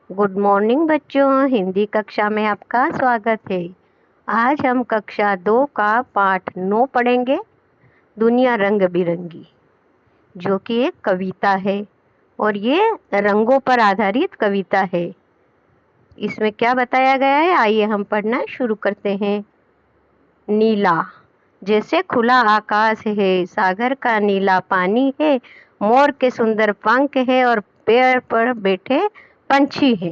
Good morning बच्चों, हिंदी कक्षा में आपका स्वागत है। आज हम कक्षा 2 का पाठ 9 पढ़ेंगे, दुनिया रंग बिरंगी, जो कि एक कविता है और ये रंगों पर आधारित कविता है। इसमें क्या बताया गया है, आइए हम पढ़ना शुरू करते हैं। नीला, जैसे खुला आकाश है, सागर का नीला पानी है, मोर के सुंदर पंख है और पेड़ पर बैठे पंछी है।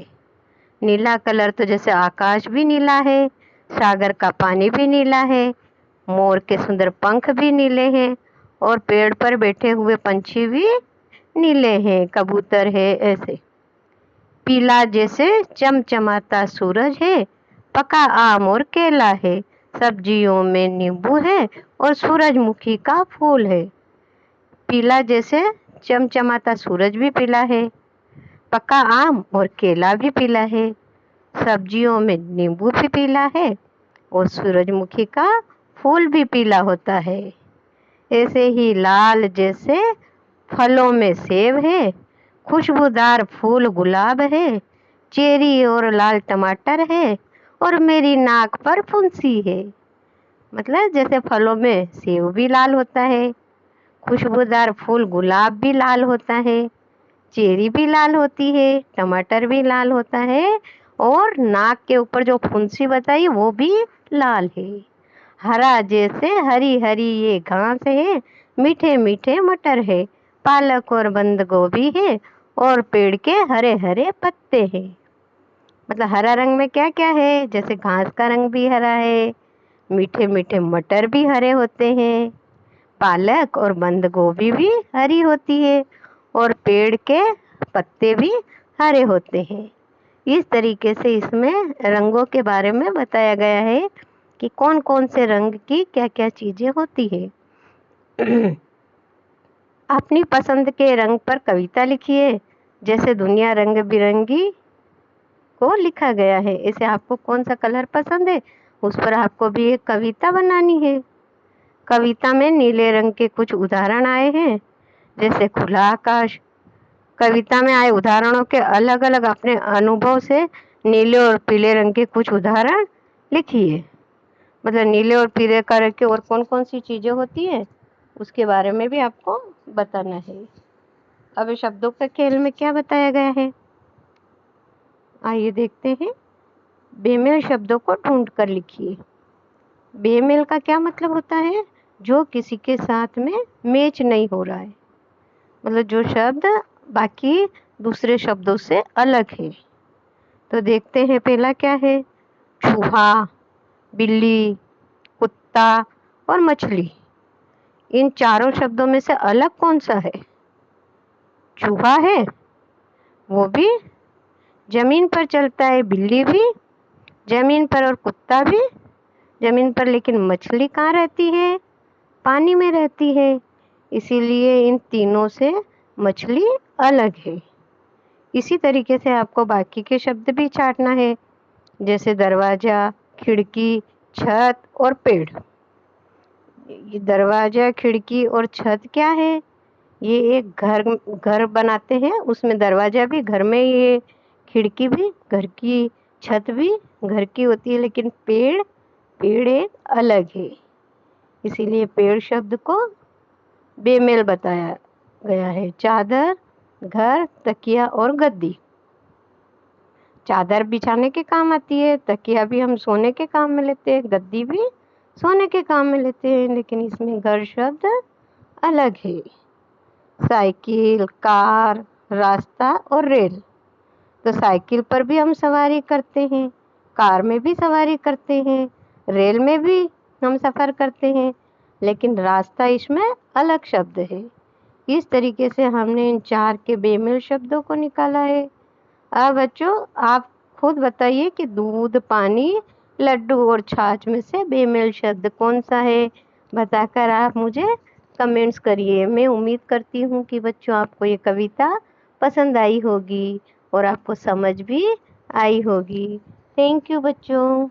नीला कलर तो जैसे आकाश भी नीला है, सागर का पानी भी नीला है, मोर के सुंदर पंख भी नीले हैं और पेड़ पर बैठे हुए पंछी भी नीले हैं, कबूतर है ऐसे। पीला जैसे चमचमाता सूरज है, पका आम और केला है, सब्जियों में नींबू है और सूरजमुखी का फूल है। पीला जैसे चमचमाता सूरज भी पीला है, पका आम और केला भी पीला है, सब्जियों में नींबू भी पीला है और सूरजमुखी का फूल भी पीला होता है। ऐसे ही लाल जैसे फलों में सेब है, खुशबूदार फूल गुलाब है, चेरी और लाल टमाटर है और मेरी नाक पर फुंसी है। मतलब जैसे फलों में सेब भी लाल होता है, खुशबूदार फूल गुलाब भी लाल होता है, चेरी भी लाल होती है, टमाटर भी लाल होता है और नाक के ऊपर जो फुंसी बताई वो भी लाल है। हरा जैसे हरी हरी ये घास है, मीठे मीठे मटर है, पालक और बंद गोभी है और पेड़ के हरे हरे पत्ते हैं। मतलब हरा रंग में क्या क्या है, जैसे घास का रंग भी हरा है, मीठे मीठे मटर भी हरे होते हैं, पालक और बंद गोभी भी हरी होती है और पेड़ के पत्ते भी हरे होते हैं। इस तरीके से इसमें रंगों के बारे में बताया गया है कि कौन कौन से रंग की क्या क्या चीजें होती है। अपनी पसंद के रंग पर कविता लिखिए, जैसे दुनिया रंग बिरंगी को लिखा गया है। ऐसे आपको कौन सा कलर पसंद है, उस पर आपको भी एक कविता बनानी है। कविता में नीले रंग के कुछ उदाहरण आए हैं, जैसे खुला आकाश। कविता में आए उदाहरणों के अलग अलग अपने अनुभव से नीले और पीले रंग के कुछ उदाहरण लिखिए। मतलब नीले और पीले कलर के और कौन कौन सी चीजें होती है उसके बारे में भी आपको बताना है। अब शब्दों के खेल में क्या बताया गया है, आइए देखते हैं। बेमेल शब्दों को ढूंढ कर लिखिए। बेमेल का क्या मतलब होता है, जो किसी के साथ में मैच नहीं हो रहा है, मतलब जो शब्द बाकी दूसरे शब्दों से अलग है। तो देखते हैं पहला क्या है, चूहा, बिल्ली, कुत्ता और मछली। इन चारों शब्दों में से अलग कौन सा है? चूहा है, वो भी जमीन पर चलता है, बिल्ली भी जमीन पर और कुत्ता भी जमीन पर, लेकिन मछली कहाँ रहती है? पानी में रहती है। इसीलिए इन तीनों से मछली अलग है। इसी तरीके से आपको बाकी के शब्द भी छांटना है, जैसे दरवाजा, खिड़की, छत और पेड़। ये दरवाजा, खिड़की और छत क्या है? ये एक घर बनाते हैं, उसमें दरवाजा भी घर में, ये खिड़की भी घर की, छत भी घर की होती है, लेकिन पेड़ एक अलग है। इसीलिए पेड़ शब्द को बेमेल बताया गया है। चादर, घर, तकिया और गद्दी। चादर बिछाने के काम आती है, तकिया भी हम सोने के काम में लेते हैं, गद्दी भी सोने के काम में लेते हैं, लेकिन इसमें घर शब्द अलग है। साइकिल, कार, रास्ता और रेल। तो साइकिल पर भी हम सवारी करते हैं, कार में भी सवारी करते हैं, रेल में भी हम सफ़र करते हैं, लेकिन रास्ता इसमें अलग शब्द है। इस तरीके से हमने इन चार के बेमेल शब्दों को निकाला है। अब बच्चों आप खुद बताइए कि दूध, पानी, लड्डू और छाछ में से बेमेल शब्द कौन सा है, बताकर आप मुझे कमेंट्स करिए। मैं उम्मीद करती हूँ कि बच्चों आपको ये कविता पसंद आई होगी और आपको समझ भी आई होगी। थैंक यू बच्चों।